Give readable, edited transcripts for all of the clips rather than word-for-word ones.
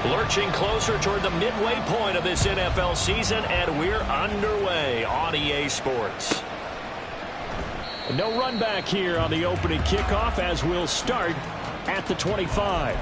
Lurching closer toward the midway point of this NFL season, and we're underway on EA Sports. No run back here on the opening kickoff as we'll start at the 25.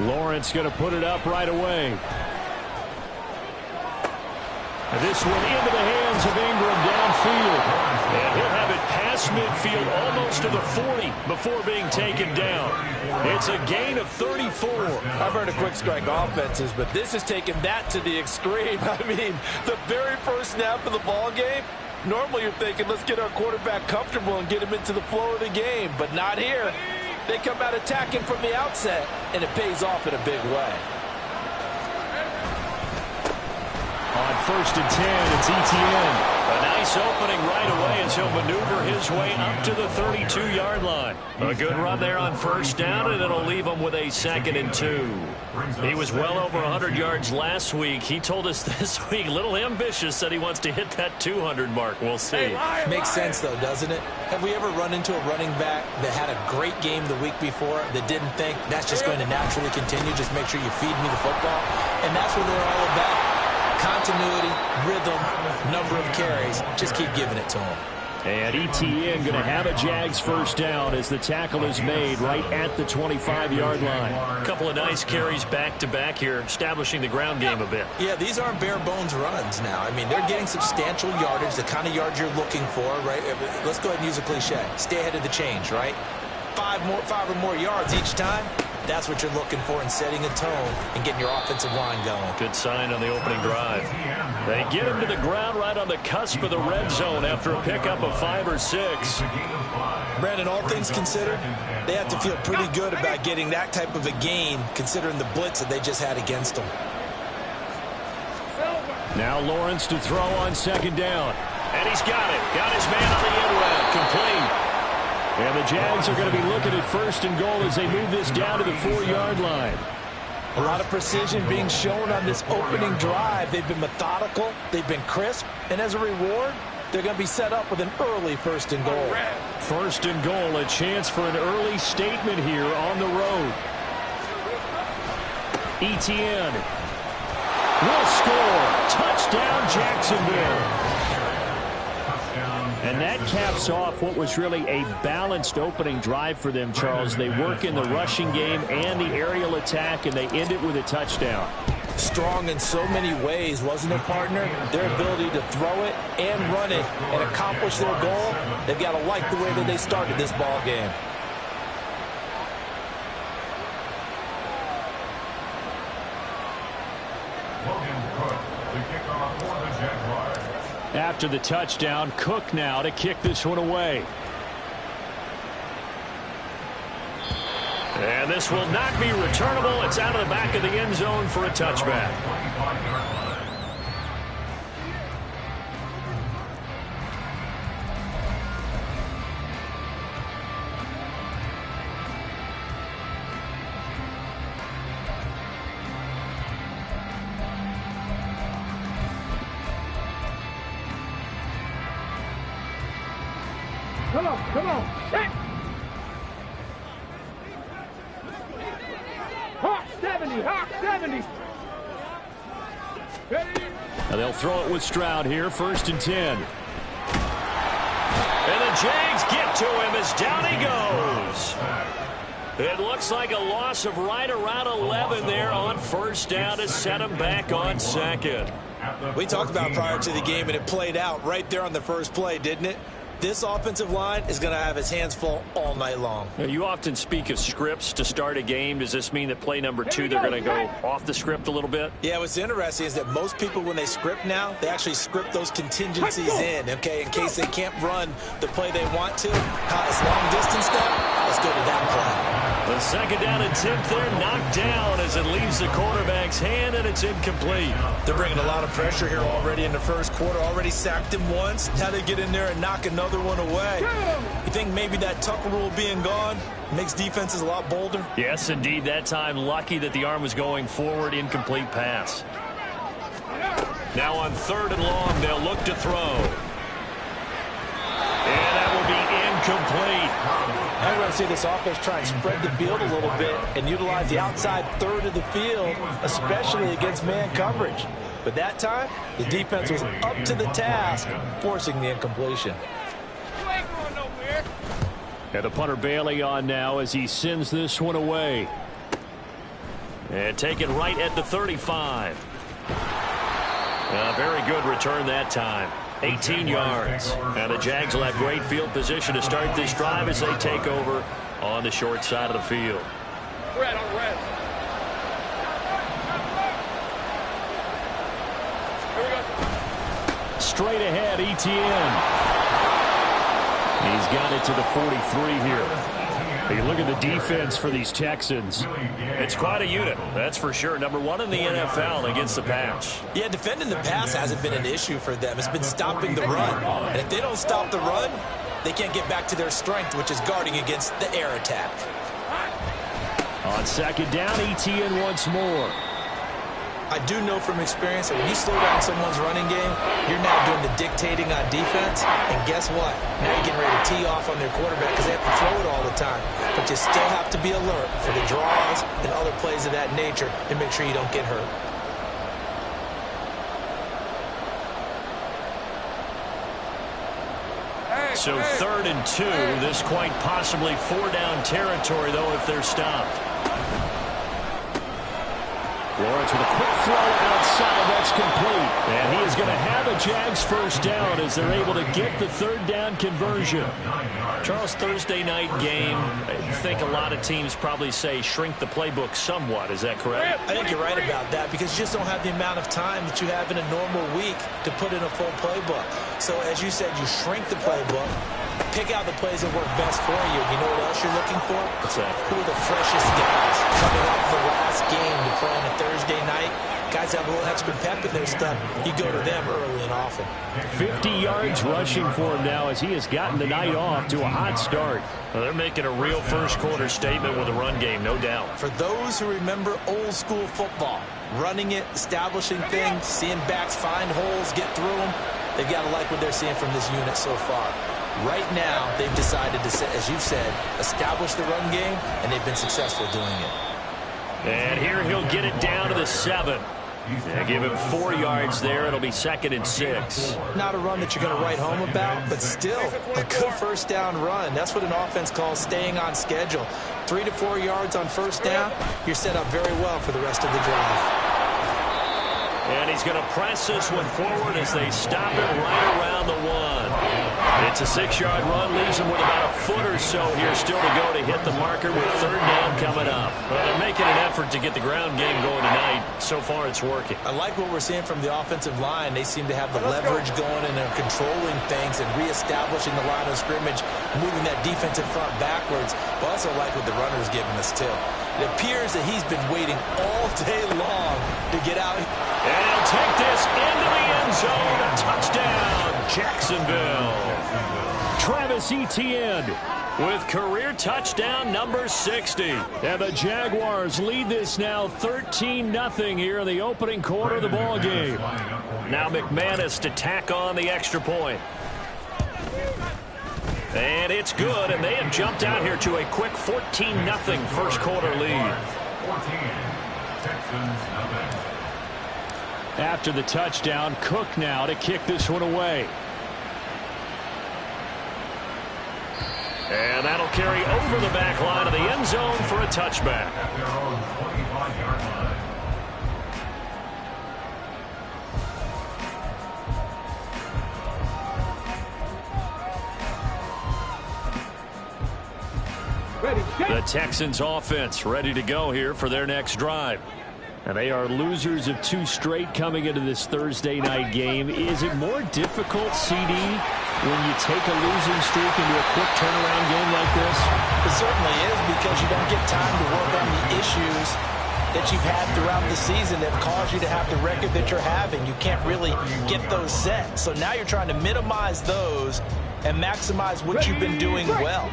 Lawrence going to put it up right away. This one into the hands of Ingram downfield. And he'll have it past midfield almost to the 40 before being taken down. It's a gain of 34. I've heard of quick strike offenses, but this has taken that to the extreme. I mean, the very first snap of the ball game, normally you're thinking, let's get our quarterback comfortable and get him into the flow of the game, but not here. They come out attacking from the outset, and it pays off in a big way. On 1st and 10, it's Etienne. A nice opening right away as he'll maneuver his way up to the 32-yard line. A good run there on 1st down, and it'll leave him with a 2nd and 2. He was well over 100 yards last week. He told us this week, a little ambitious, said he wants to hit that 200 mark. We'll see. Makes sense, though, doesn't it? Have we ever run into a running back that had a great game the week before that didn't think that's just going to naturally continue? Just make sure you feed me the football. And that's what they're all about. Continuity, rhythm, number of carries. Just keep giving it to him. And Etienne going to have a Jags 1st down as the tackle is made right at the 25-yard line. A couple of nice carries back-to-back here, establishing the ground game a bit. Yeah, these aren't bare-bones runs now. I mean, they're getting substantial yardage, the kind of yards you're looking for, right? Let's go ahead and use a cliche. Stay ahead of the change, right? Five or more yards each time. That's what you're looking for in setting a tone and getting your offensive line going. Good sign on the opening drive. They get him to the ground right on the cusp of the red zone after a pickup of 5 or 6. Brandon, all things considered, they have to feel pretty good about getting that type of a gain considering the blitz that they just had against them. Now Lawrence to throw on 2nd down. And he's got it. Got his man on the end route. Complete. And the Jags are going to be looking at 1st and goal as they move this down to the 4-yard line. A lot of precision being shown on this opening drive. They've been methodical. They've been crisp. And as a reward, they're going to be set up with an early 1st and goal. 1st and goal, a chance for an early statement here on the road. Etienne will score. Touchdown, Jacksonville. And that caps off what was really a balanced opening drive for them, Charles. They work in the rushing game and the aerial attack, and they end it with a touchdown. Strong in so many ways, wasn't it, partner? Their ability to throw it and run it and accomplish their goal, they've got to like the way that they started this ball game. After the touchdown, Cook now to kick this one away. And this will not be returnable. It's out of the back of the end zone for a touchback. Come on. Hit. Hawk 70. Now they'll throw it with Stroud here, 1st and 10. And the Jags get to him as down he goes. It looks like a loss of right around 11 there on 1st down to set him back on 2nd. We talked about prior to the game, and it played out right there on the first play, didn't it? This offensive line is going to have his hands full all night long. Now, you often speak of scripts to start a game. Does this mean that play number 2, they're going to go off the script a little bit? Yeah, what's interesting is that most people, when they script now, they actually script those contingencies in, okay, in case they can't run the play they want to. It's long distance now. Let's go to that play. The second down attempt there knocked down as it leaves the quarterback's hand, and it's incomplete. They're bringing a lot of pressure here already in the first quarter. Already sacked him once. Now they get in there and knock another one away. You think maybe that tuck rule being gone makes defenses a lot bolder? Yes, indeed. That time, lucky that the arm was going forward. Incomplete pass. Now on 3rd and long, they'll look to throw. And that will be incomplete. I'm going to see this offense try and spread the field a little bit and utilize the outside third of the field, especially against man coverage. But that time, the defense was up to the task, forcing the incompletion. You ain't going nowhere. And the punter Bailey on now as he sends this one away. And taken right at the 35. A very good return that time. 18 yards. And the Jags will have great field position to start this drive as they take over on the short side of the field. Red on red. Here we go. Straight ahead, ETN. He's got it to the 43 here. You look at the defense for these Texans. It's quite a unit, that's for sure. Number 1 in the NFL against the pass. Yeah, defending the pass hasn't been an issue for them. It's been stopping the run. And if they don't stop the run, they can't get back to their strength, which is guarding against the air attack. On second down, ETN once more. I do know from experience that when you slow down someone's running game, you're now doing the dictating on defense. And guess what? Now you're getting ready to tee off on their quarterback because they have to throw it all the time. But you still have to be alert for the draws and other plays of that nature to make sure you don't get hurt. So 3rd and 2. This quite possibly 4-down territory, though, if they're stopped. Lawrence with a quick throw outside. That's complete. And he is going to have a Jags first down as they're able to get the 3rd down conversion. Charles, Thursday night game, I think a lot of teams probably say shrink the playbook somewhat. Is that correct? I think you're right about that because you just don't have the amount of time that you have in a normal week to put in a full playbook. So as you said, you shrink the playbook. Pick out the plays that work best for you. You know what else you're looking for? What's that? Who are the freshest guys coming off the last game to play on a Thursday night? Guys have a little extra pep in their step. You go to them early and often. 50 yards rushing for him now as he has gotten the night off to a hot start. Well, they're making a real first quarter statement with a run game, no doubt. For those who remember old school football, running it, establishing things, seeing backs find holes, get through them, they've got to like what they're seeing from this unit so far. Right now, they've decided to, as you've said, establish the run game, and they've been successful doing it. And here he'll get it down to the 7. And give him 4 yards there. It'll be 2nd and 6. Not a run that you're going to write home about, but still a good first down run. That's what an offense calls staying on schedule. 3 to 4 yards on first down, you're set up very well for the rest of the drive. And he's going to press this one forward as they stop it right around the 1. It's a 6-yard run, leaves him with about a foot or so here still to go to hit the marker with 3rd down coming up. Well, they're making an effort to get the ground game going tonight. So far, it's working. I like what we're seeing from the offensive line. They seem to have the leverage going and they're controlling things and reestablishing the line of scrimmage, moving that defensive front backwards. But I also like what the runner's giving us, too. It appears that he's been waiting all day long to get out. And he'll take this into the end zone. A touchdown, Jacksonville. Travis Etienne with career touchdown number 60. And the Jaguars lead this now 13-0 here in the opening quarter of the ball game. Now McManus to tack on the extra point. And it's good, and they have jumped out here to a quick 14-0 first quarter lead. After the touchdown, Cook now to kick this one away. And that'll carry over the back line of the end zone for a touchback. The Texans offense ready to go here for their next drive. And they are losers of 2 straight coming into this Thursday night game. Is it more difficult, CD, when you take a losing streak into a quick turnaround game like this? It certainly is, because you don't get time to work on the issues that you've had throughout the season that have caused you to have the record that you're having. You can't really get those set. So now you're trying to minimize those and maximize what you've been doing well.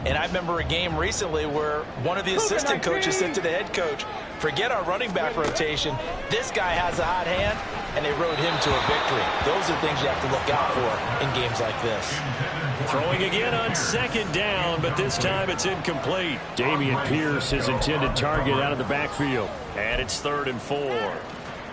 And I remember a game recently where one of the assistant coaches said to the head coach, forget our running back rotation. This guy has a hot hand, and they rode him to a victory. Those are things you have to look out for in games like this. Throwing again on second down, but this time it's incomplete. Dameon Pierce, his intended target, out of the backfield. And it's 3rd and 4.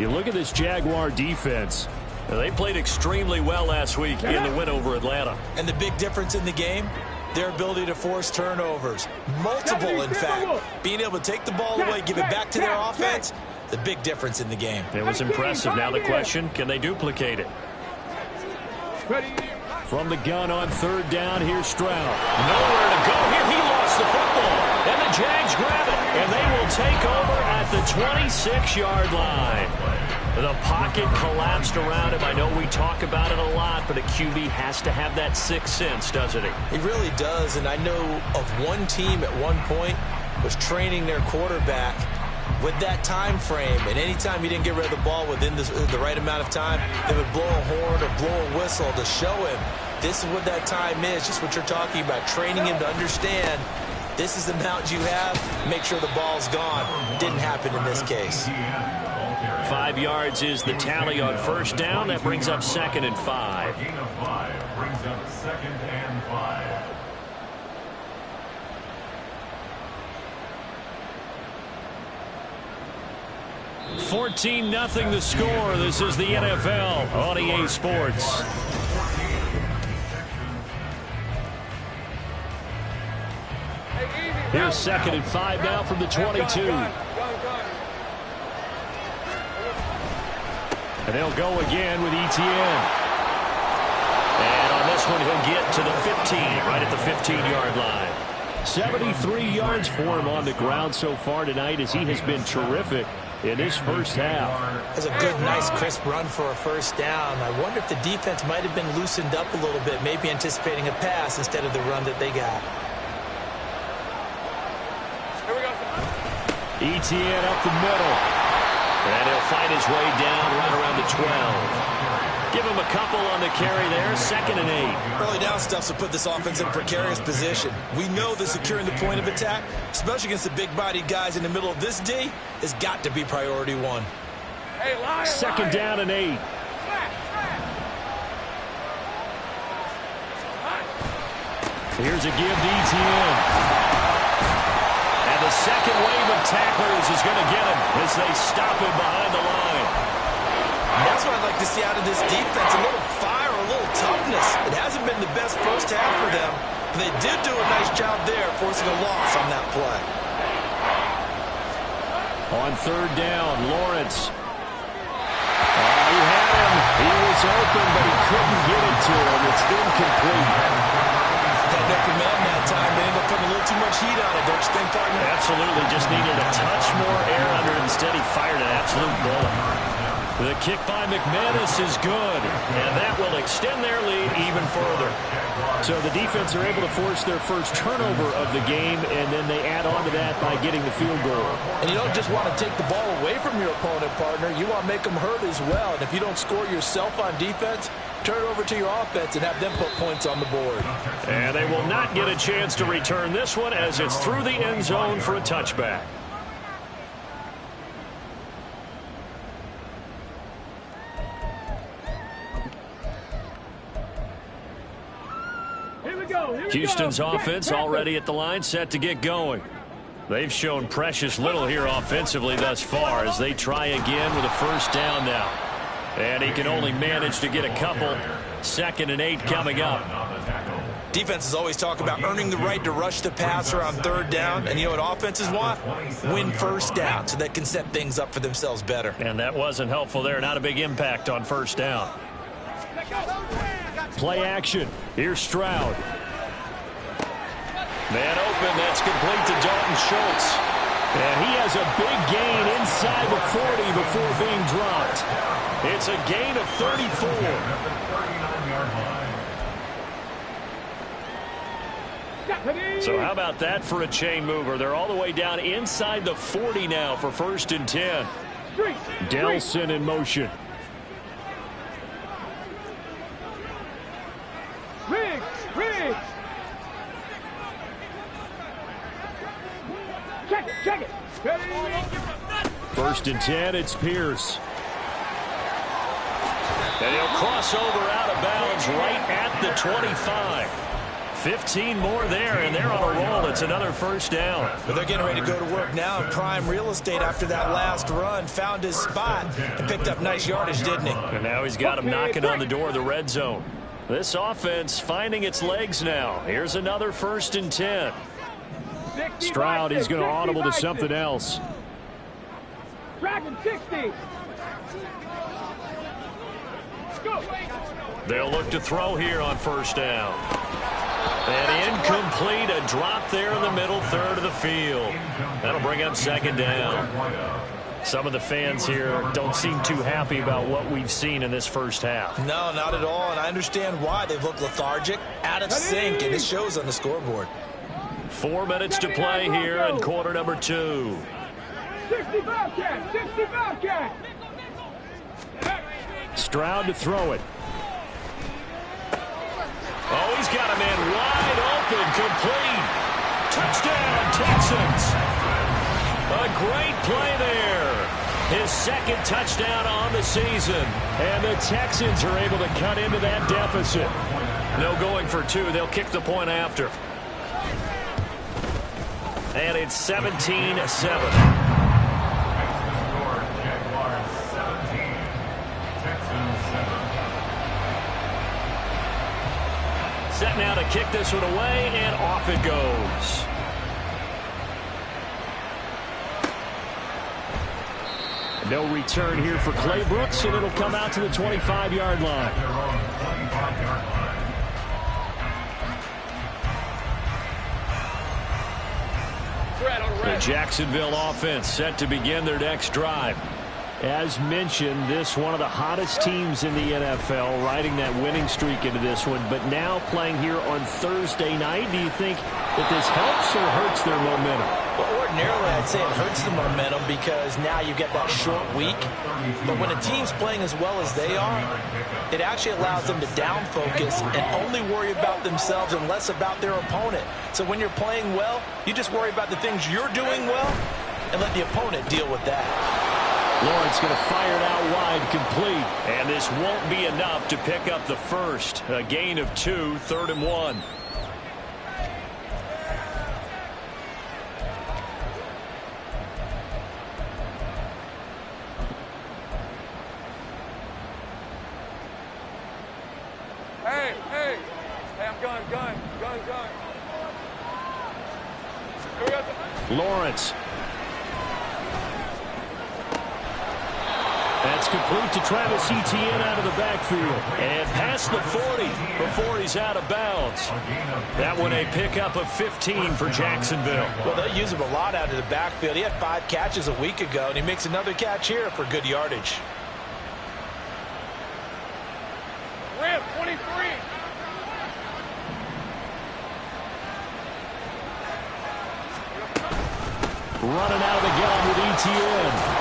You look at this Jaguar defense. They played extremely well last week in the win over Atlanta. And the big difference in the game, their ability to force turnovers. Multiple, in fact. Being able to take the ball away, give it back to their offense, the big difference in the game. It was impressive. Now the question, can they duplicate it? From the gun on 3rd down, here's Stroud. Nowhere to go here. He lost the football. And the Jags grab it. And they will take over at the 26-yard line. The pocket collapsed around him. I know we talk about it a lot, but a QB has to have that sixth sense, doesn't he? He really does, and I know of one team at one point was training their quarterback with that time frame, and anytime he didn't get rid of the ball within the right amount of time, they would blow a horn or blow a whistle to show him this is what that time is, just what you're talking about, training him to understand this is the amount you have, make sure the ball's gone. Didn't happen in this case. 5 yards is the tally on 1st down. That brings up 2nd and 5. Gain of 5 brings up 2nd and 5. 14-0 the score. This is the NFL on EA Sports. Here's 2nd and 5 now from the 22. And they'll go again with Etienne. And on this one, he'll get to the 15, right at the 15-yard line. 73 yards for him on the ground so far tonight, as he has been terrific in this first half. That's a good, nice, crisp run for a 1st down. I wonder if the defense might have been loosened up a little bit, maybe anticipating a pass instead of the run that they got. Here we go. Etienne up the middle. And he'll fight his way down right around the 12. Give him a couple on the carry there. 2nd and 8. Early down stuff to put this offense in a precarious position. We know that securing the point of attack, especially against the big-bodied guys in the middle of this D, has got to be priority 1. Hey, lion, 2nd down and 8. Here's a give to Etienne. And the second wave of tacklers is going to get him as they stop him behind the line. That's what I'd like to see out of this defense. A little fire, a little toughness. It hasn't been the best first half for them, but they did do a nice job there, forcing a loss on that play. On 3rd down, Lawrence. He had him. He was open, but he couldn't get it to him. It's incomplete. Had no command that time. They ended up putting a little too much heat on it, don't you think, partner? Absolutely. Just needed a touch more air under it. Instead, he fired an absolute bullet. The kick by McManus is good, and that will extend their lead even further. So the defense are able to force their first turnover of the game, and then they add on to that by getting the field goal. And you don't just want to take the ball away from your opponent, partner. You want to make them hurt as well. And if you don't score yourself on defense, turn it over to your offense and have them put points on the board. And they will not get a chance to return this one, as it's through the end zone for a touchback. Houston's offense already at the line, set to get going. They've shown precious little here offensively thus far as they try again with a 1st down now. And he can only manage to get a couple. 2nd and 8 coming up. Defenses always talk about earning the right to rush the passer on 3rd down. And you know what offenses want? Win 1st down so they can set things up for themselves better. And that wasn't helpful there. Not a big impact on 1st down. Play action. Here's Stroud. Man open. That's complete to Dalton Schultz. And he has a big gain inside the 40 before being dropped. It's a gain of 34. So how about that for a chain mover? They're all the way down inside the 40 now for 1st and 10. Delson in motion. Riggs. Check it. 1st and 10, it's Pierce. And he'll cross over out of bounds right at the 25. 15 more there, and they're on a roll. It's another 1st down. But they're getting ready to go to work now in prime real estate after that last run. Found his spot and picked up nice yardage, didn't he? And now he's got him knocking on the door of the red zone. This offense finding its legs now. Here's another 1st and 10. Stroud, he's going to audible to something else. Dragon 60. They'll look to throw here on 1st down. And incomplete, a drop there in the middle third of the field. That'll bring up 2nd down. Some of the fans here don't seem too happy about what we've seen in this first half. No, not at all, and I understand why. They've looked lethargic, out of sync, and it shows on the scoreboard. 4 minutes to play here in quarter number 2. 65 cat. Stroud to throw it. Oh, he's got a man wide open, complete. Touchdown, Texans. A great play there. His 2nd touchdown on the season. And the Texans are able to cut into that deficit. No going for 2. They'll kick the point after. And it's 17-7. Set now to kick this one away, and off it goes. No return here for Clay Brooks, and it'll come out to the 25-yard line. The Jacksonville offense set to begin their next drive. As mentioned, this one of the hottest teams in the NFL, riding that winning streak into this one, but now playing here on Thursday night. Do you think that this helps or hurts their momentum? Well, ordinarily, I'd say it hurts the momentum because now you get that short week. But when a team's playing as well as they are, it actually allows them to down focus and only worry about themselves and less about their opponent. So when you're playing well, you just worry about the things you're doing well and let the opponent deal with that. Lawrence going to fire it out wide, complete. And this won't be enough to pick up the first. A gain of 2, 3rd and 1. Hey, I'm gun. Here we go. Lawrence. That's complete to Travis Etienne out of the backfield. And past the 40 before he's out of bounds. That one a pickup of 15 for Jacksonville. Well, they'll use him a lot out of the backfield. He had 5 catches a week ago, and he makes another catch here for good yardage. Rim 23. Running out of the gun with Etienne.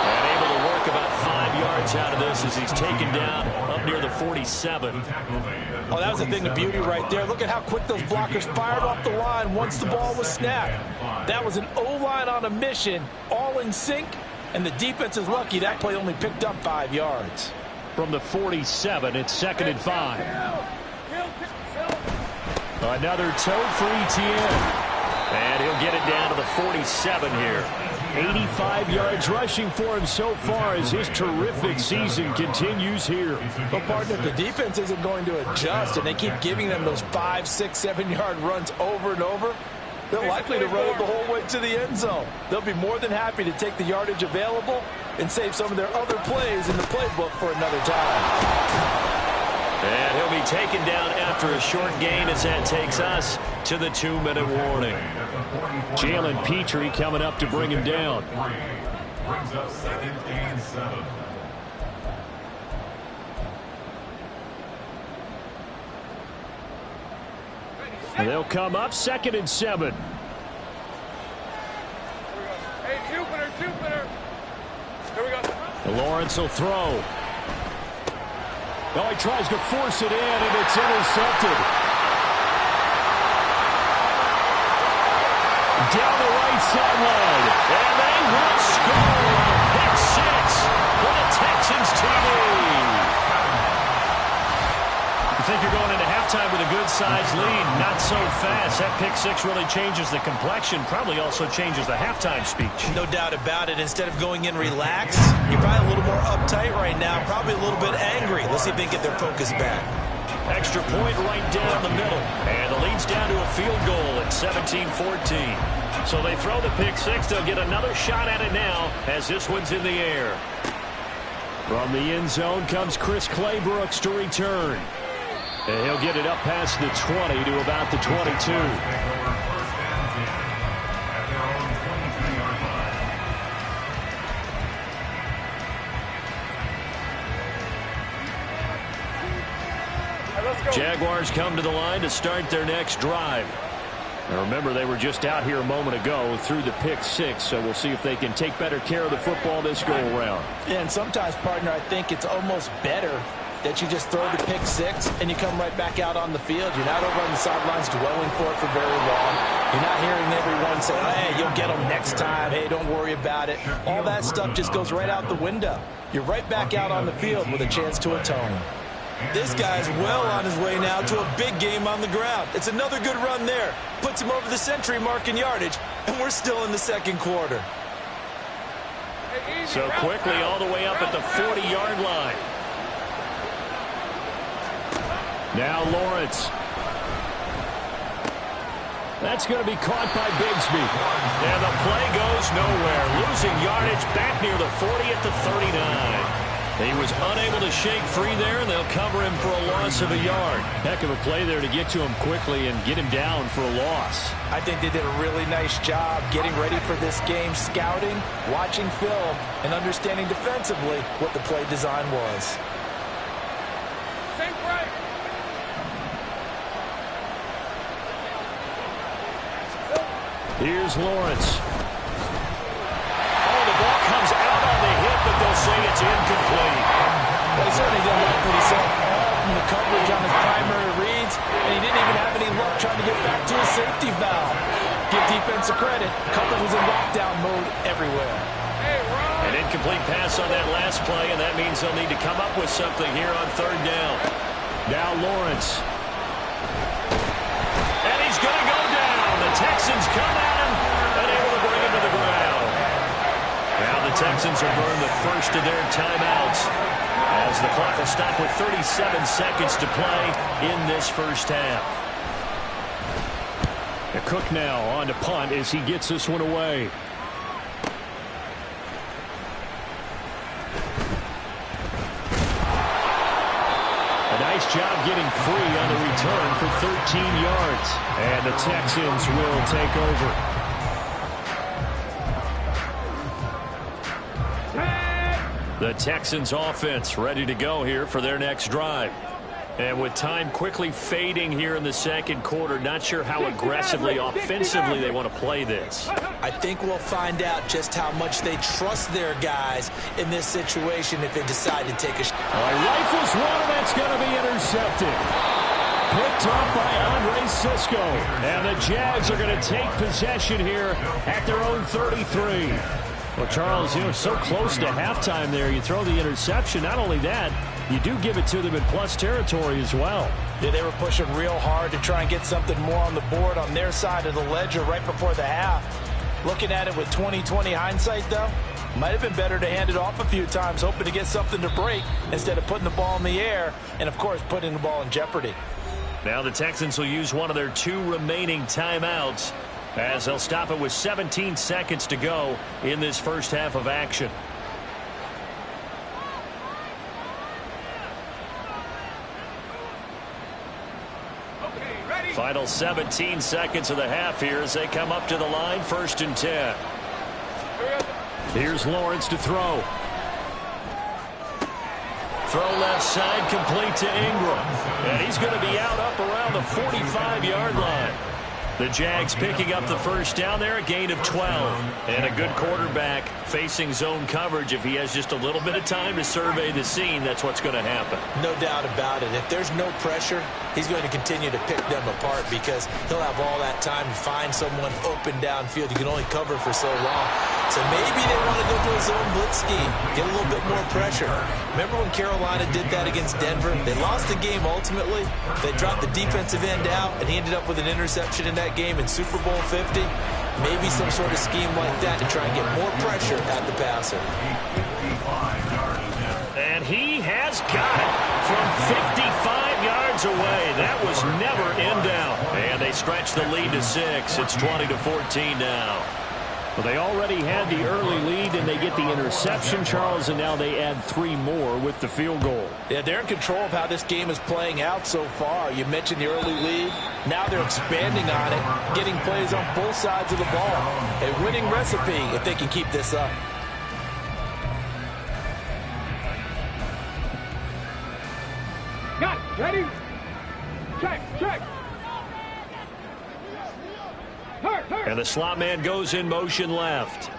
And able to work about 5 yards out of this as he's taken down up near the 47. Oh, that was a thing of beauty right there. Look at how quick those blockers fired off the line once the ball was snapped. That was an O-line on a mission, all in sync, and the defense is lucky that play only picked up 5 yards. From the 47, it's 2nd and 5. Another toe for Etienne. And he'll get it down to the 47 here. 85 yards rushing for him so far as his terrific season continues here. Well, partner, if the defense isn't going to adjust and they keep giving them those 5, 6, 7-yard runs over and over, they're likely to run it the whole way to the end zone. They'll be more than happy to take the yardage available and save some of their other plays in the playbook for another time. And he'll be taken down after a short gain as that takes us to the 2-minute warning. Jalen Petrie coming up to bring him down. Brings up 2nd and 7. And they'll come up 2nd and 7. Hey, Jupiter. Here we go. Lawrence will throw. Oh, he tries to force it in, and it's intercepted. Down the right sideline. And they will score. Pick 6 for the Texans TV. You think you're going into halftime with a good-sized lead. Not so fast. That pick 6 really changes the complexion. Probably also changes the halftime speech. No doubt about it. Instead of going in relaxed, you're probably a little more uptight right now. Probably a little bit angry. Let's see if they get their focus back. Extra point right down the middle. And the lead's down to a field goal at 17-14. So they throw the pick 6. They'll get another shot at it now as this one's in the air. From the end zone comes Chris Claybrooks to return. And he'll get it up past the 20 to about the 22. Jaguars come to the line to start their next drive. Now remember, they were just out here a moment ago through the pick 6, so we'll see if they can take better care of the football this go-around. Yeah, and sometimes, partner, I think it's almost better that you just throw the pick 6 and you come right back out on the field. You're not over on the sidelines dwelling for it for very long. You're not hearing everyone say, oh, hey, you'll get them next time. Hey, don't worry about it. All that stuff just goes right out the window. You're right back out on the field with a chance to atone. This guy's well on his way now to a big game on the ground. It's another good run there. Puts him over the century mark in yardage, and we're still in the second quarter. So quickly all the way up at the 40-yard line. Now Lawrence. That's going to be caught by Bigsby. And the play goes nowhere. Losing yardage back near the 40 at the 39. He was unable to shake free there, and they'll cover him for a loss of a yard. Heck of a play there to get to him quickly and get him down for a loss. I think they did a really nice job getting ready for this game, scouting, watching film, and understanding defensively what the play design was. Here's Lawrence. Oh, the ball comes out on the hit, but they'll say it's incomplete. Well, he certainly didn't like what he saw from the coverage on his primary reads, and he didn't even have any luck trying to get back to his safety valve. Give defensive credit. Coverage was in lockdown mode everywhere. An incomplete pass on that last play, and that means they'll need to come up with something here on 3rd down. Now Lawrence. And he's going to go down. The Texans come at him and able to bring him to the ground. Now the Texans will burn the first of their timeouts as the clock will stop with 37 seconds to play in this first half. Cook now on to punt as he gets this one away. A nice job getting free on the return for 13 yards. And the Texans will take over. The Texans offense ready to go here for their next drive. And with time quickly fading here in the second quarter, not sure how aggressively, offensively they want to play this. I think we'll find out just how much they trust their guys in this situation if they decide to take a shot. Rifles one, and that's going to be intercepted. Picked up by Andre Cisco. And the Jags are going to take possession here at their own 33. Well, Charles, so close to halftime there. You throw the interception. Not only that, you do give it to them in plus territory as well. Yeah, they were pushing real hard to try and get something more on the board on their side of the ledger right before the half. Looking at it with 20/20 hindsight, though, might have been better to hand it off a few times, hoping to get something to break instead of putting the ball in the air and, of course, putting the ball in jeopardy. Now the Texans will use one of their 2 remaining timeouts as they'll stop it with 17 seconds to go in this first half of action. Final 17 seconds of the half here as they come up to the line, 1st and 10. Here's Lawrence to throw. Throw left side, complete to Ingram. And he's going to be out up around the 45-yard line. The Jags picking up the first down there, a gain of 12. And a good quarterback facing zone coverage. If he has just a little bit of time to survey the scene, that's what's going to happen. No doubt about it. If there's no pressure, he's going to continue to pick them apart because he'll have all that time to find someone open downfield. You can only cover for so long. So maybe they want to go to a zone blitz scheme, get a little bit more pressure. Remember when Carolina did that against Denver? They lost the game ultimately. They dropped the defensive end out, and he ended up with an interception in that game in Super Bowl 50. Maybe some sort of scheme like that to try and get more pressure at the passer. And he has got it from 55 yards away. That was never in doubt. And they stretch the lead to 6. It's 20-14 now. Well, they already had the early lead, and they get the interception, Charles, and now they add 3 more with the field goal. Yeah, they're in control of how this game is playing out so far. You mentioned the early lead. Now they're expanding on it, getting plays on both sides of the ball. A winning recipe if they can keep this up. Got it. Ready? Check, check. And the slot man goes in motion left.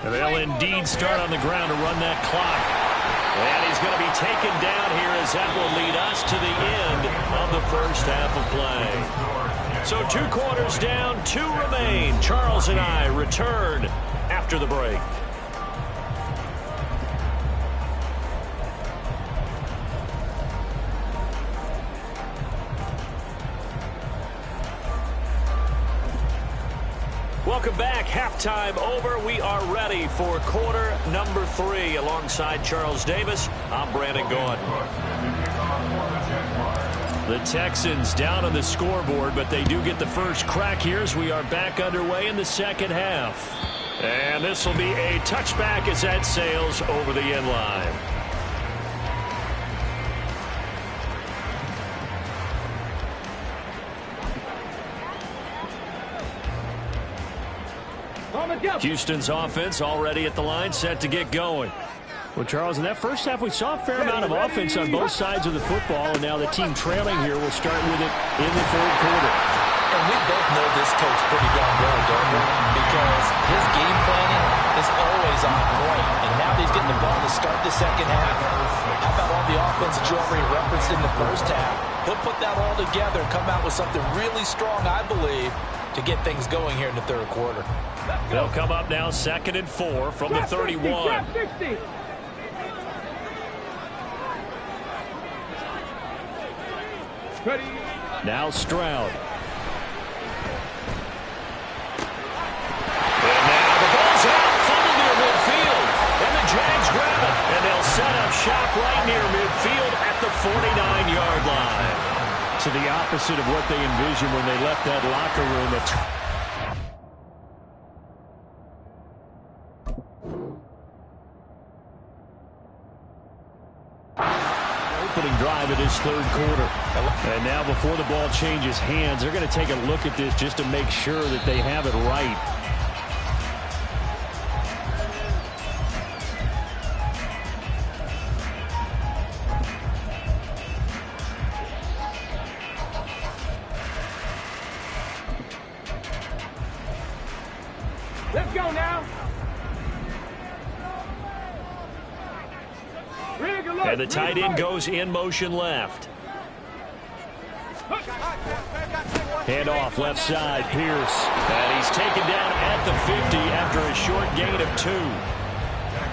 And they'll indeed start on the ground to run that clock. And he's going to be taken down here as that will lead us to the end of the first half of play. So 2 quarters down, 2 remain. Charles and I return after the break. Welcome back. Halftime over. We are ready for quarter number 3. Alongside Charles Davis, I'm Brandon Gaudin. The Texans down on the scoreboard, but they do get the first crack here as we are back underway in the second half. And this will be a touchback as that sails over the end line. Houston's offense already at the line, set to get going. Well, Charles, in that first half, we saw a fair amount of offense on both sides of the football, and now the team trailing here will start with it in the third quarter. And we both know this coach pretty darn well, don't we? Because his game planning is always on point, and now he's getting the ball to start the second half. How about all the offense that you already referenced in the first half? He'll put that all together and come out with something really strong, I believe, to get things going here in the third quarter. They'll come up now 2nd and 4 from the 31. Now Stroud. And now the ball's out, fumbled near midfield. And the Jags grab it. And they'll set up shop right near midfield at the 49-yard line. To the opposite of what they envisioned when they left that locker room. Opening drive of this third quarter. And now before the ball changes hands, they're going to take a look at this just to make sure that they have it right. Let's go now. And the tight end goes in motion left. Handoff left side, Pierce. And he's taken down at the 50 after a short gain of 2.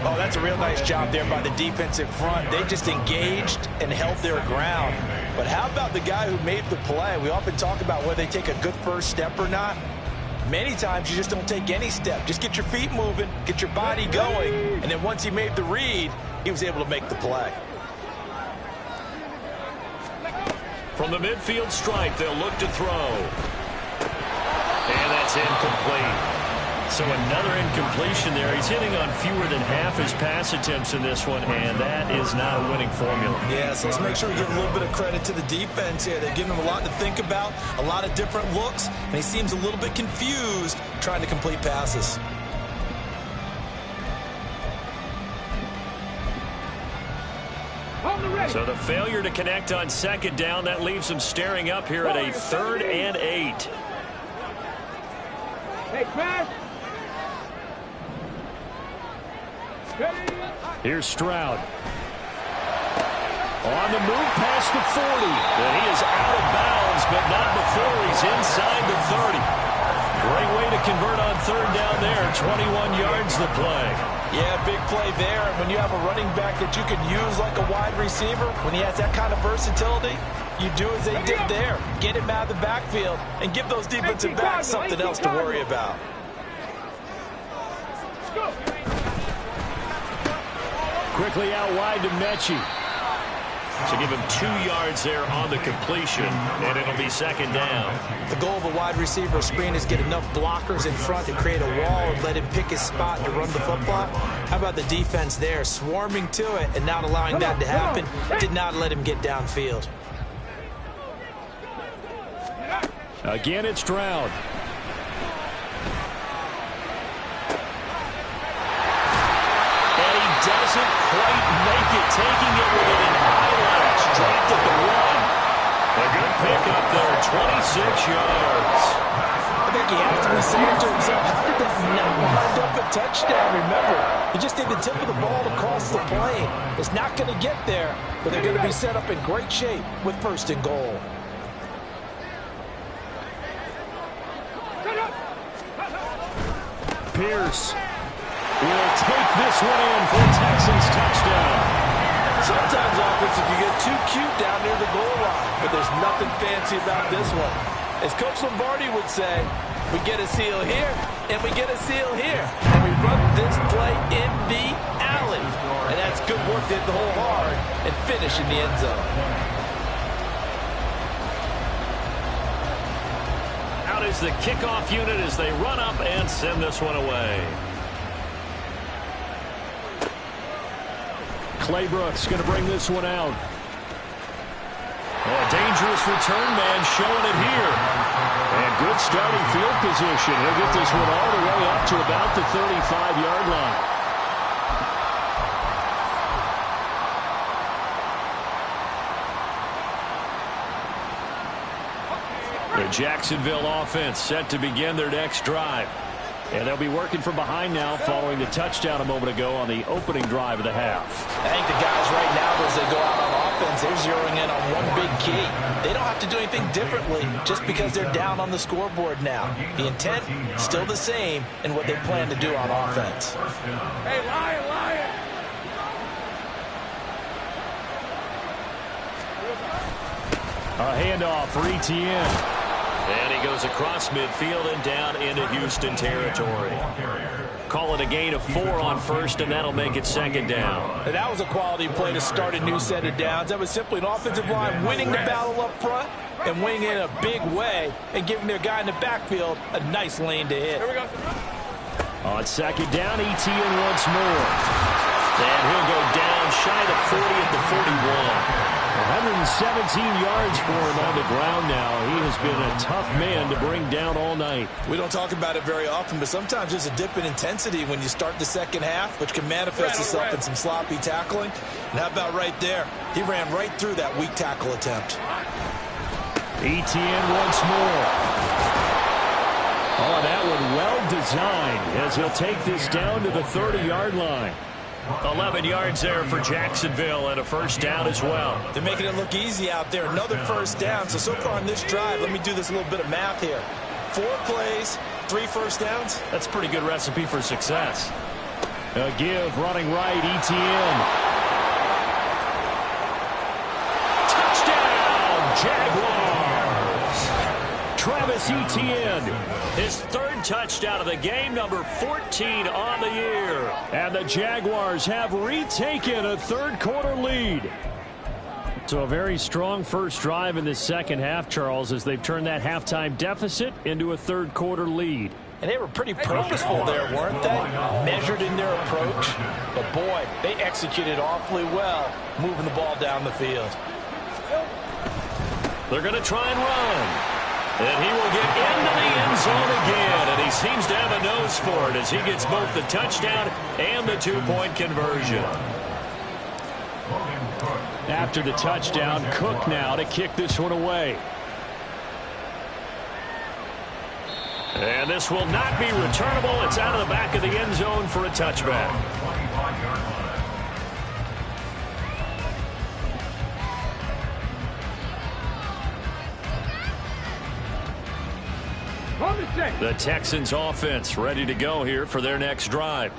Oh, that's a real nice job there by the defensive front. They just engaged and held their ground. But how about the guy who made the play? We often talk about whether they take a good first step or not. Many times you just don't take any step. Just get your feet moving, get your body going, and then once he made the read, he was able to make the play. From the midfield stripe, they'll look to throw. And that's incomplete. So another incompletion there. He's hitting on fewer than half his pass attempts in this one, and that is not a winning formula. Yeah, so let's make sure we give a little bit of credit to the defense here. They're giving him a lot to think about, a lot of different looks, and he seems a little bit confused trying to complete passes. So the failure to connect on second down, that leaves them staring up here at a 3rd and 8. Hey, pass. Here's Stroud. On the move past the 40. And he is out of bounds, but not before he's inside the 30. Great way to convert on 3rd down there. 21 yards the play. Yeah, big play there. And when you have a running back that you can use like a wide receiver, when he has that kind of versatility, you do as they did there. Get him out of the backfield and give those defensive backs something else to worry about. Quickly out wide to Mechie. So give him 2 yards there on the completion, and it'll be 2nd down. The goal of a wide receiver screen is get enough blockers in front to create a wall and let him pick his spot to run the football. How about the defense there, swarming to it and not allowing that to happen? Did not let him get downfield. Again, it's Stroud. And he doesn't quite make it, taking it within an eyelash. Dropped at the 1. A good pickup there, 26 yards. I think he has to be saying to himself, how did that not wind up a touchdown? Remember, he just did the tip of the ball across the plane. It's not going to get there, but they're going to be set up in great shape with 1st and goal. Pierce will take this one in for Texans touchdown. Sometimes offense, you get too cute down near the goal line, but there's nothing fancy about this one. As Coach Lombardi would say, we get a seal here, and we get a seal here. And we run this play in the alley. And that's good work to hit the hole hard and finish in the end zone. Out is the kickoff unit as they run up and send this one away. Claybrooks going to bring this one out. Oh, a dangerous return man showing it here. And good starting field position. He'll get this one all the way up to about the 35-yard line. The Jacksonville offense set to begin their next drive. And they'll be working from behind now following the touchdown a moment ago on the opening drive of the half. I think the guys right now, as they go out on offense, they're zeroing in on one big key. They don't have to do anything differently just because they're down on the scoreboard now. The intent, still the same in what they plan to do on offense. Hey, Lion! A handoff for Etienne. And he goes across midfield and down into Houston territory. Call it a gain of 4 on 1st, and that'll make it 2nd down. And that was a quality play to start a new set of downs. That was simply an offensive line winning the battle up front and winning in a big way and giving their guy in the backfield a nice lane to hit. Here we go. On 2nd down, Etienne once more. And he'll go down shy of 40 at the 41. 117 yards for him on the ground now. He has been a tough man to bring down all night. We don't talk about it very often, but sometimes there's a dip in intensity when you start the second half, which can manifest itself in some sloppy tackling. And how about right there? He ran right through that weak tackle attempt. Etienne once more. Oh, that one well designed as he'll take this down to the 30-yard line. 11 yards there for Jacksonville and a 1st down as well. They're making it look easy out there. Another 1st down. So far on this drive, let me do this little bit of math here. 4 plays, 3 1st downs. That's a pretty good recipe for success. A give running right, Etienne. Touchdown, Jaguars! Travis Etienne. His 3rd touchdown of the game, number 14 on the year. And the Jaguars have retaken a 3rd quarter lead. So a very strong first drive in the second half, Charles, as they've turned that halftime deficit into a 3rd quarter lead. And they were pretty purposeful there, weren't they? Measured in their approach. But, boy, they executed awfully well, moving the ball down the field. They're going to try and run. And he will get into the end zone again. And he seems to have a nose for it as he gets both the touchdown and the 2-point conversion. After the touchdown, Cook now to kick this one away. And this will not be returnable. It's out of the back of the end zone for a touchback. The Texans offense ready to go here for their next drive.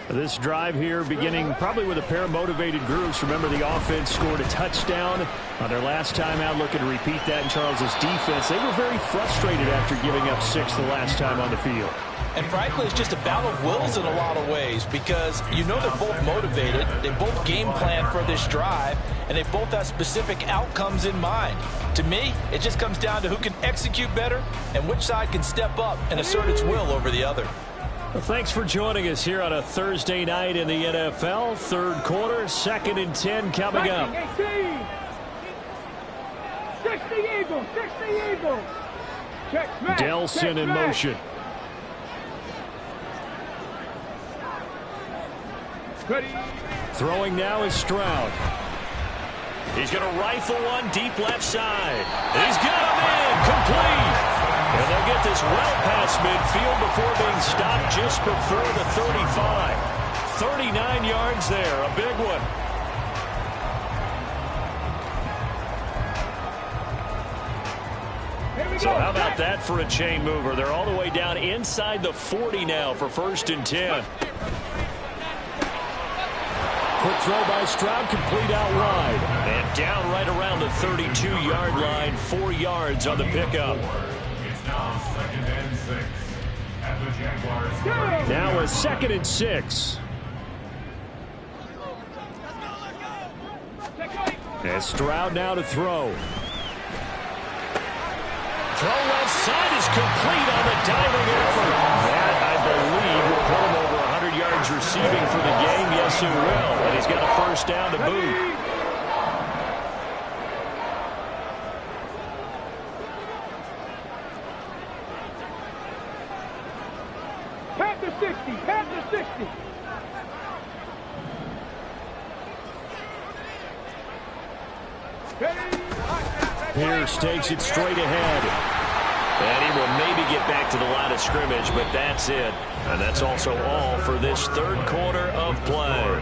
This drive here beginning probably with a pair of motivated groups. Remember, the offense scored a touchdown on their last time out, looking to repeat that in Charles's defense. They were very frustrated after giving up 6 the last time on the field. And frankly, it's just a battle of wills in a lot of ways, because you know they're both motivated, they both game plan for this drive, and they both have specific outcomes in mind. To me, it just comes down to who can execute better and which side can step up and assert its will over the other. Well, thanks for joining us here on a Thursday night in the NFL. Third quarter, 2nd and 10 coming up. 60 Eagles, 60 Eagles. Check smash, Delson in motion. Ready. Throwing now is Stroud. He's going to rifle one deep left side. He's got him in, complete. And they'll get this well past midfield before being stopped just before the 35. 39 yards there, a big one. So how about that for a chain mover? They're all the way down inside the 40 now for 1st and 10. Quick throw by Stroud, complete out wide. And down right around the 32-yard line, 4 yards on the pickup. It's now 2nd and 6 at the Jaguars. Now a 2nd and 6. And Stroud now to throw. Throw left side is complete on the diving effort. That, I believe, will put him over 100 yards receiving for the game. Yes, it will. And he's got a 1st down to boot. Panther 60, Panther 60. Pierce takes it straight ahead. And he will maybe get back to the line of scrimmage, but that's it. And that's also all for this 3rd quarter of play.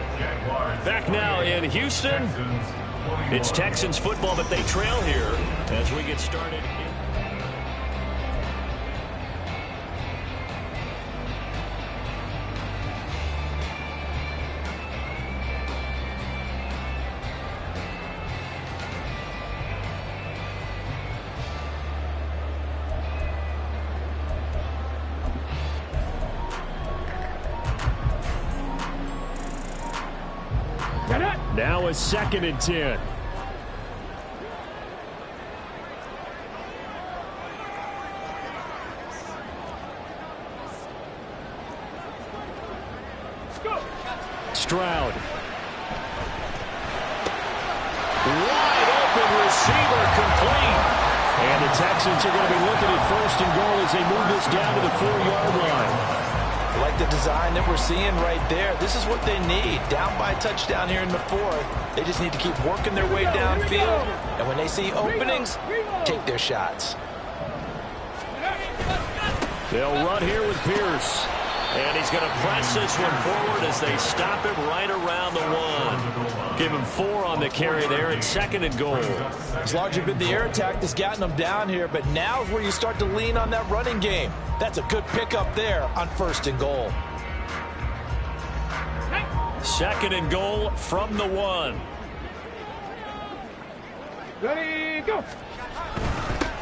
Back now in Houston, it's Texans football, but they trail here as we get started. Now a 2nd and 10. Stroud. Wide open receiver, complete. And the Texans are going to be looking at 1st and goal as they move this down to the 4-yard line. I like the design that we're seeing right there. This is what they need. Down by a touchdown here in the 4th. They just need to keep working their way downfield. And when they see openings, take their shots. They'll run here with Pierce. And he's going to press this one forward as they stop him right around the 1. Give him 4 on the carry there at 2nd and goal. It's largely been the air attack that's gotten them down here, but now is where you start to lean on that running game. That's a good pickup there on 1st and goal. 2nd and goal from the 1. Ready, go.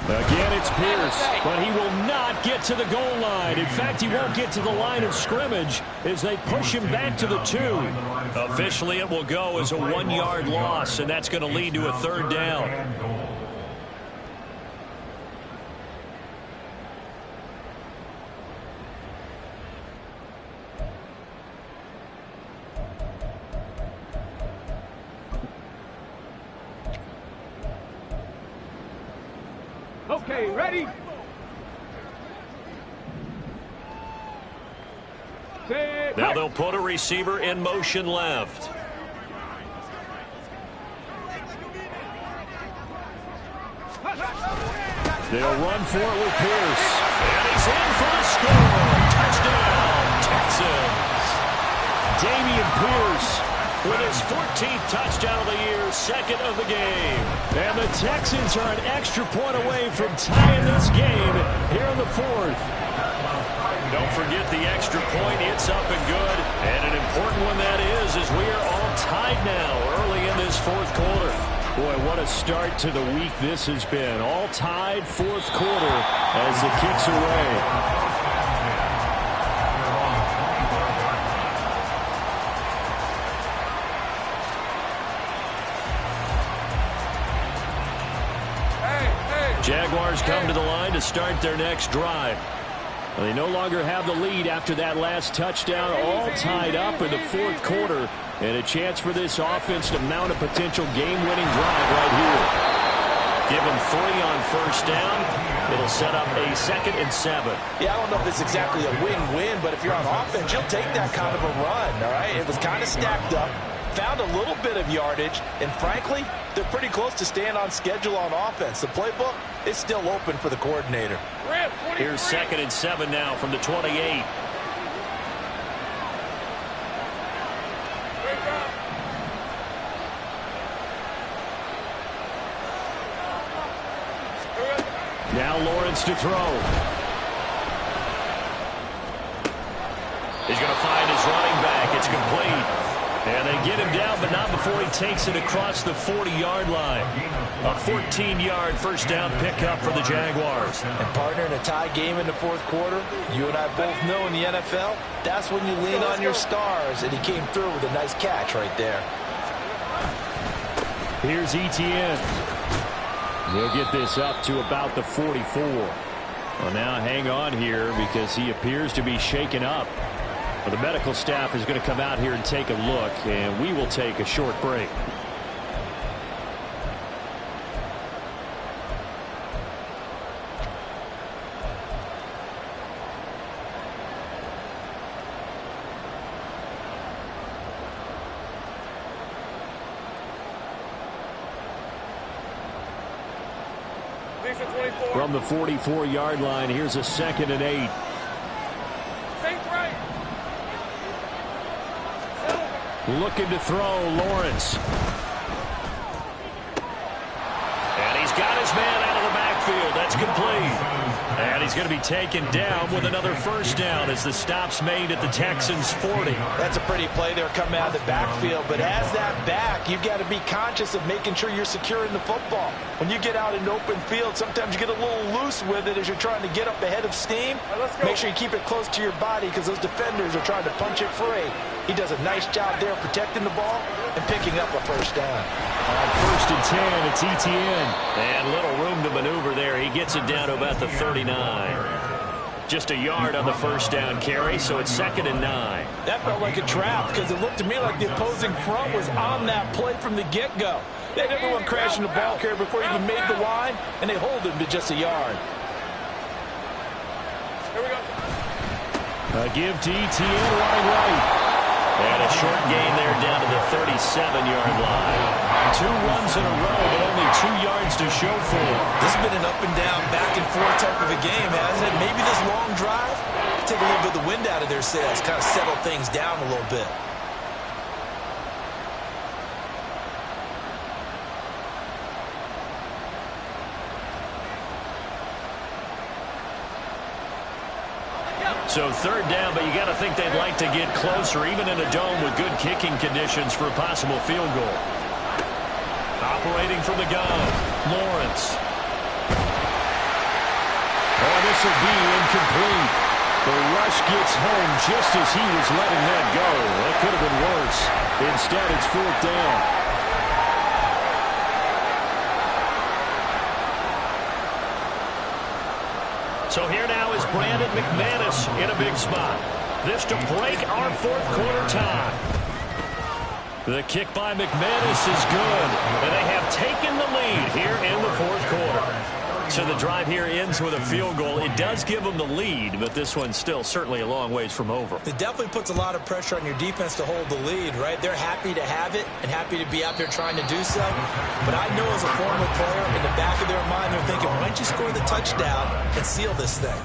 Again, it's Pierce, but he will not get to the goal line. In fact, he won't get to the line of scrimmage as they push him back to the 2. Officially, it will go as a 1-yard loss, and that's going to lead to a 3rd down. Okay, ready? Now they'll put a receiver in motion left. They'll run for it with Pierce. And he's in for the score. Touchdown, Texans. Dameon Pierce With his 14th touchdown of the year, second of the game. And the Texans are an extra point away from tying this game here in the fourth. Don't forget the extra point. It's up and good. And an important one that is, as we are all tied now early in this fourth quarter. Boy, what a start to the week this has been. All tied fourth quarter as the kicks away. Jaguars come to the line to start their next drive. They no longer have the lead after that last touchdown, all tied up in the fourth quarter, and a chance for this offense to mount a potential game-winning drive right here. Give him 3 on first down. It'll set up a 2nd and 7. Yeah, I don't know if it's exactly a win-win, but if you're on offense, you'll take that kind of a run, all right? It was kind of stacked up, found a little bit of yardage, and frankly, they're pretty close to staying on schedule on offense. The playbook is still open for the coordinator. Here's 2nd and 7 now from the 28. Now Lawrence to throw. He's going to find his running back. It's complete. And they get him down, but not before he takes it across the 40-yard line. A 14-yard first down pickup for the Jaguars. And partner, in a tie game in the fourth quarter, you and I both know in the NFL, that's when you lean on your stars, and he came through with a nice catch right there. Here's Etienne. He'll get this up to about the 44. Well, now hang on here because he appears to be shaken up. Well, the medical staff is going to come out here and take a look, and we will take a short break. From the 44-yard line, here's a 2nd and 8. Looking to throw, Lawrence. And he's got his man out of the backfield. That's complete. And he's going to be taken down with another first down as the stop's made at the Texans' 40. That's a pretty play there coming out of the backfield. But as that back, you've got to be conscious of making sure you're securing the football. When you get out in open field, sometimes you get a little loose with it as you're trying to get up ahead of steam. Make sure you keep it close to your body because those defenders are trying to punch it free. He does a nice job there protecting the ball and picking up a first down. On 1st and 10, it's Etienne. And little room to maneuver there. He gets it down to about the 39. Just a yard on the first down carry, so it's 2nd and 9. That felt like a trap because it looked to me like the opposing front was on that play from the get-go. They had everyone crashing the ball carrier before he even made the line, and they hold him to just a yard. Here we go. A give to Etienne running right. And a short gain there down to the 37-yard line. 2 runs in a row, but only 2 yards to show for it. This has been an up-and-down, back-and-forth type of a game, hasn't it? Maybe this long drive, take a little bit of the wind out of their sails, kind of settle things down a little bit. So 3rd down, but you got to think they'd like to get closer, even in a dome with good kicking conditions for a possible field goal. Operating from the gun, Lawrence. Oh, this will be incomplete. The rush gets home just as he was letting that go. That could have been worse. Instead, it's 4th down. So here now is Brandon McManus in a big spot. This to break our fourth quarter tie. The kick by McManus is good, and they have taken the lead here in the fourth quarter. So the drive here ends with a field goal. It does give them the lead, but this one's still certainly a long ways from over. It definitely puts a lot of pressure on your defense to hold the lead, right? They're happy to have it and happy to be out there trying to do so. But I know as a former player, in the back of their mind, they're thinking, why don't you score the touchdown and seal this thing?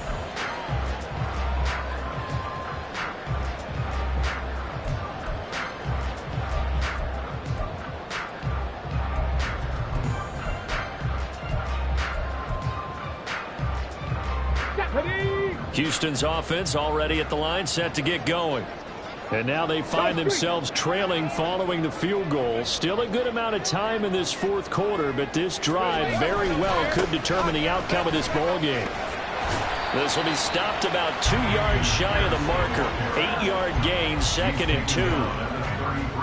Houston's offense already at the line, set to get going. And now they find themselves trailing following the field goal. Still a good amount of time in this fourth quarter, but this drive very well could determine the outcome of this ball game. This will be stopped about 2 yards shy of the marker. 8-yard gain, 2nd and 2.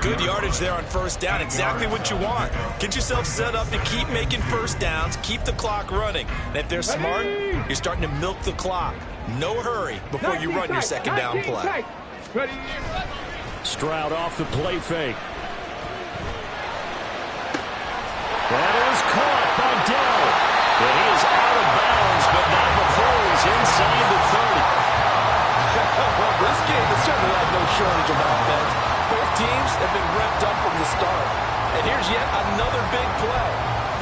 Good yardage there on first down. Exactly what you want. Get yourself set up to keep making first downs, keep the clock running. And if they're smart, you're starting to milk the clock. No hurry before you run your second down play. Stroud off the play fake. That is caught by Dell. And he is out of bounds, but not before he's inside the 30. Well, this game has certainly had no shortage of offense. Both teams have been revved up from the start. And here's yet another big play.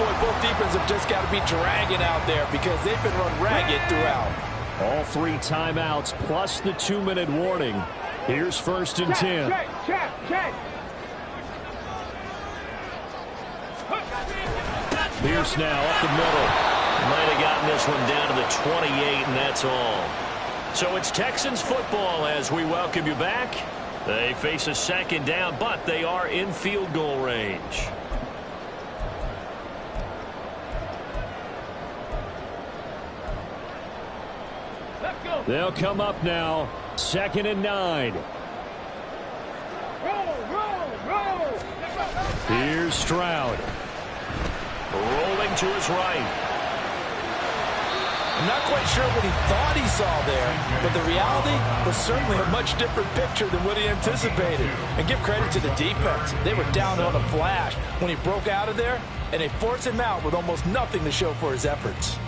Boy, both defenses have just got to be dragging out there because they've been run ragged throughout. All 3 timeouts plus the 2-minute warning. Here's 1st and 10. Check. Pierce now up the middle. Might have gotten this one down to the 28, and that's all. So it's Texans football as we welcome you back. They face a 2nd down, but they are in field goal range. They'll come up now. 2nd and 9. Roll. Here's Stroud. Rolling to his right. I'm not quite sure what he thought he saw there, but the reality was certainly a much different picture than what he anticipated. And give credit to the defense. They were down on a flash when he broke out of there, and they forced him out with almost nothing to show for his efforts.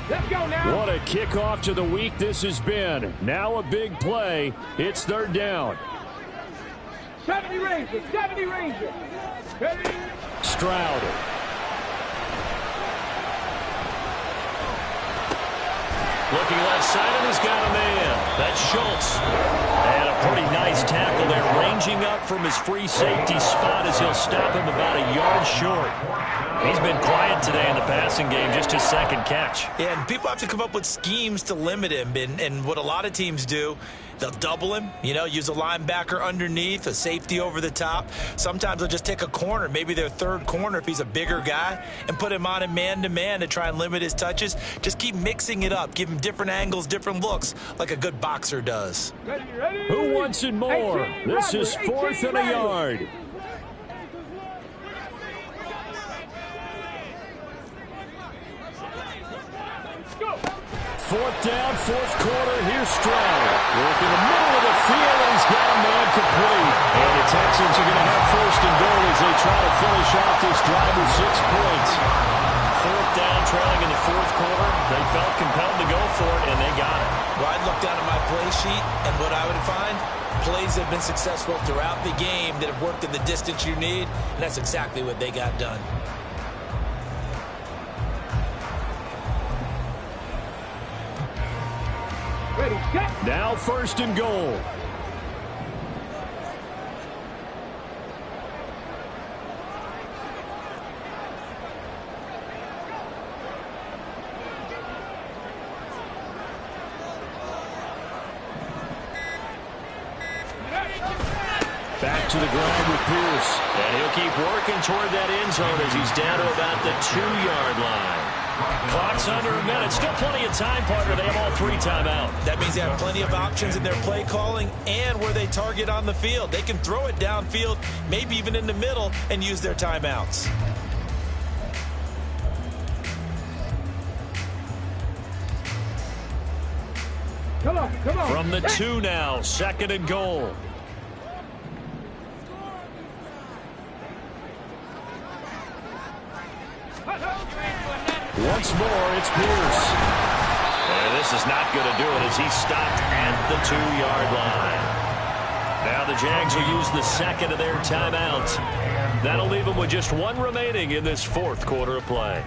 Let's go now. What a kickoff to the week this has been. Now a big play. It's 3rd down. 70 Rangers. Stroud. Looking left side, and he's got a man. That's Schultz. And a pretty nice tackle there, ranging up from his free safety spot as he'll stop him about a yard short. He's been quiet today in the passing game, just his 2nd catch. Yeah, and people have to come up with schemes to limit him. And what a lot of teams do, they'll double him, use a linebacker underneath, a safety over the top. Sometimes they'll just take a corner, maybe their 3rd corner if he's a bigger guy, and put him on a man-to-man to try and limit his touches. Just keep mixing it up. Give him different angles, different looks, like a good boxer does. Ready. Who wants it more? This is 4th and a yard. Fourth down, 4th quarter. Here's Stroud. Work in the middle of the field, and he's got a man complete. And the Texans are going to have 1st and goal as they try to finish off this drive with 6 points. 4th down, trailing in the 4th quarter. They felt compelled to go for it, and they got it. Well, I'd look down at my play sheet, and what I would find, plays have been successful throughout the game that have worked in the distance you need, and that's exactly what they got done. Ready, set. Now 1st and goal. Back to the ground with Pierce. And he'll keep working toward that end zone as he's down to about the 2-yard line. Clock's under a minute. Still plenty of time, partner. They have all 3 timeouts. That means they have plenty of options in their play calling and where they target on the field. They can throw it downfield, maybe even in the middle, and use their timeouts. Come on. From the 2 now, 2nd and goal. Once more, it's Pierce. And this is not going to do it as he's stopped at the 2-yard line. Now the Jags will use the second of their timeouts. That'll leave them with just one remaining in this fourth quarter of play.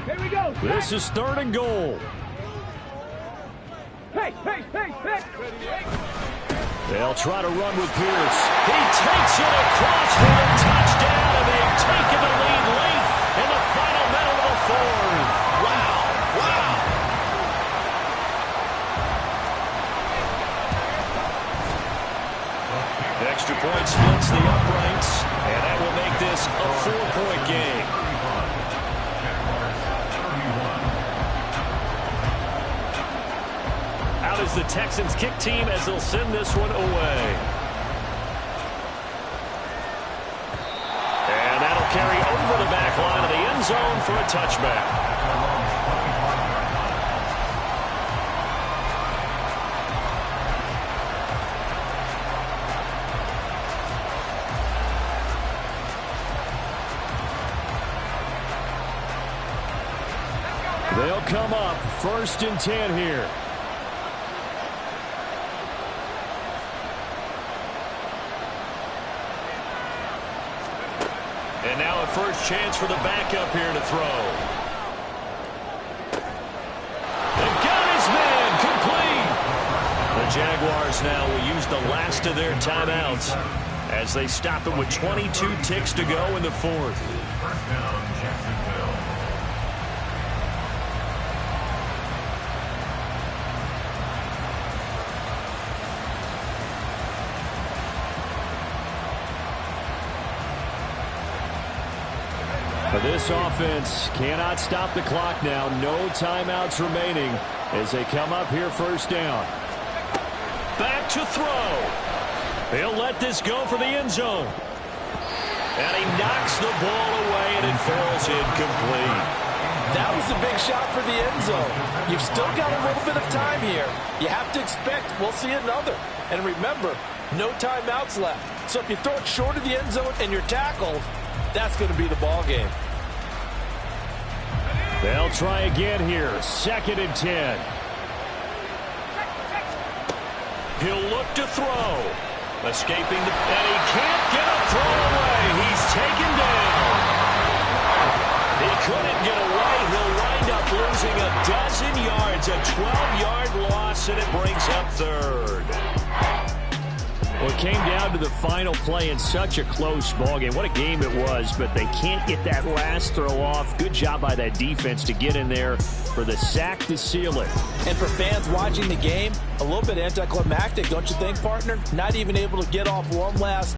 Here we go. This is 3rd and goal. Hey. They'll try to run with Pierce. He takes it across for the touchdown, and they've taken the lead late in the final minute of the fourth. Wow. Extra point splits the uprights, and that will make this a 4-point game. Out is the Texans kick team as they'll send this one away. And that'll carry over the back line of the end zone for a touchback. They'll come up 1st and 10 here. And now a first chance for the backup here to throw. They've got his man complete. The Jaguars now will use the last of their timeouts as they stop it with 22 ticks to go in the fourth. First down, Jacksonville. This offense cannot stop the clock now. No timeouts remaining as they come up here 1st down. Back to throw. He'll let this go for the end zone. And he knocks the ball away, and it falls incomplete. That was a big shot for the end zone. You've still got a little bit of time here. You have to expect we'll see another. And remember, no timeouts left. So if you throw it short of the end zone and you're tackled, that's going to be the ball game. They'll try again here. 2nd and 10. He'll look to throw. Escaping the... And he can't get a throw away. He's taken down. He couldn't get away. He'll wind up losing a dozen yards. A 12-yard loss, and it brings up 3rd. Well, it came down to the final play in such a close ballgame. What a game it was, but they can't get that last throw off. Good job by that defense to get in there for the sack to seal it. And for fans watching the game, a little bit anticlimactic, don't you think, partner? Not even able to get off one last